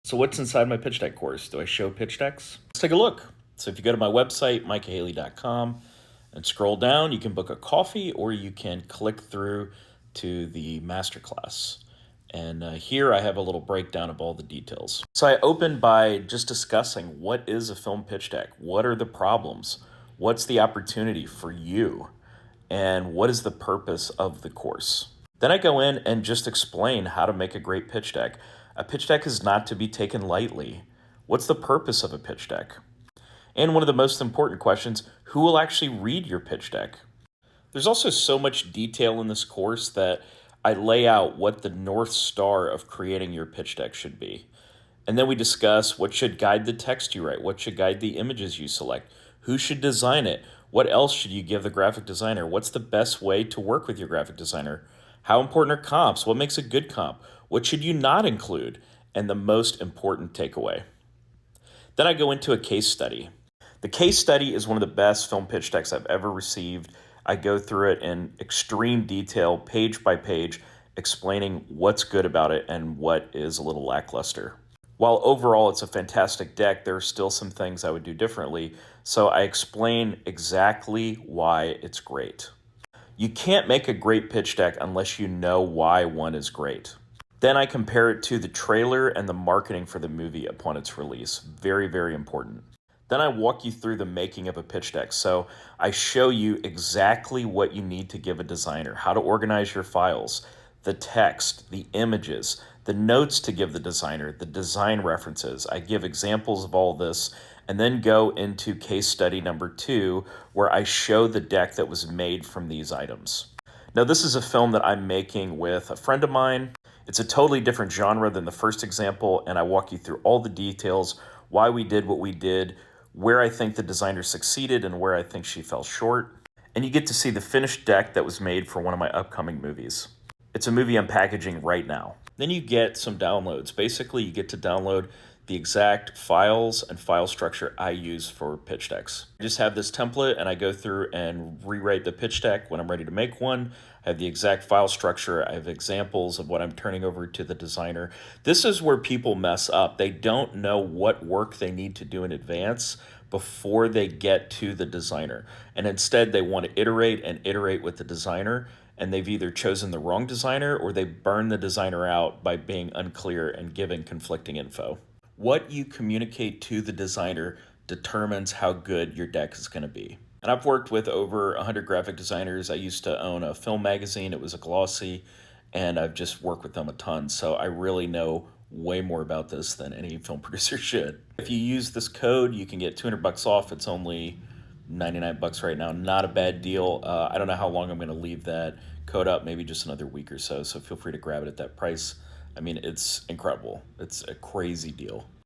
So what's inside my pitch deck course? Do I show pitch decks? Let's take a look. So if you go to my website, mikehaley.com, and scroll down, you can book a coffee or you can click through to the masterclass. And here I have a little breakdown of all the details. So I open by just discussing what is a film pitch deck? What are the problems? What's the opportunity for you? And what is the purpose of the course? Then I go in and just explain how to make a great pitch deck. A pitch deck is not to be taken lightly. What's the purpose of a pitch deck? And one of the most important questions, who will actually read your pitch deck? There's also so much detail in this course that I lay out what the North Star of creating your pitch deck should be. And then we discuss what should guide the text you write, what should guide the images you select, who should design it, what else should you give the graphic designer, what's the best way to work with your graphic designer, how important are comps, what makes a good comp, what should you not include, and the most important takeaway. Then I go into a case study. The case study is one of the best film pitch decks I've ever received. I go through it in extreme detail, page by page, explaining what's good about it and what is a little lackluster. While overall it's a fantastic deck, there are still some things I would do differently, so I explain exactly why it's great. You can't make a great pitch deck unless you know why one is great. Then I compare it to the trailer and the marketing for the movie upon its release. Very, very important. Then I walk you through the making of a pitch deck. So I show you exactly what you need to give a designer, how to organize your files, the text, the images, the notes to give the designer, the design references. I give examples of all this and then go into case study number 2, where I show the deck that was made from these items. Now, this is a film that I'm making with a friend of mine. It's a totally different genre than the first example, and I walk you through all the details, why we did what we did, where I think the designer succeeded and where I think she fell short. And you get to see the finished deck that was made for one of my upcoming movies. It's a movie I'm packaging right now. Then you get some downloads. Basically, you get to download the exact files and file structure I use for pitch decks. I just have this template and I go through and rewrite the pitch deck when I'm ready to make one. I have the exact file structure. I have examples of what I'm turning over to the designer. This is where people mess up. They don't know what work they need to do in advance before they get to the designer. And instead they want to iterate and iterate with the designer, and they've either chosen the wrong designer or they burn the designer out by being unclear and giving conflicting info. What you communicate to the designer determines how good your deck is going to be. And I've worked with over 100 graphic designers. I used to own a film magazine. It was a glossy, and I've just worked with them a ton. So I really know way more about this than any film producer should. If you use this code, you can get $200 off. It's only $99 right now. Not a bad deal. I don't know how long I'm going to leave that code up, maybe just another week or so. So feel free to grab it at that price. I mean, it's incredible. It's a crazy deal.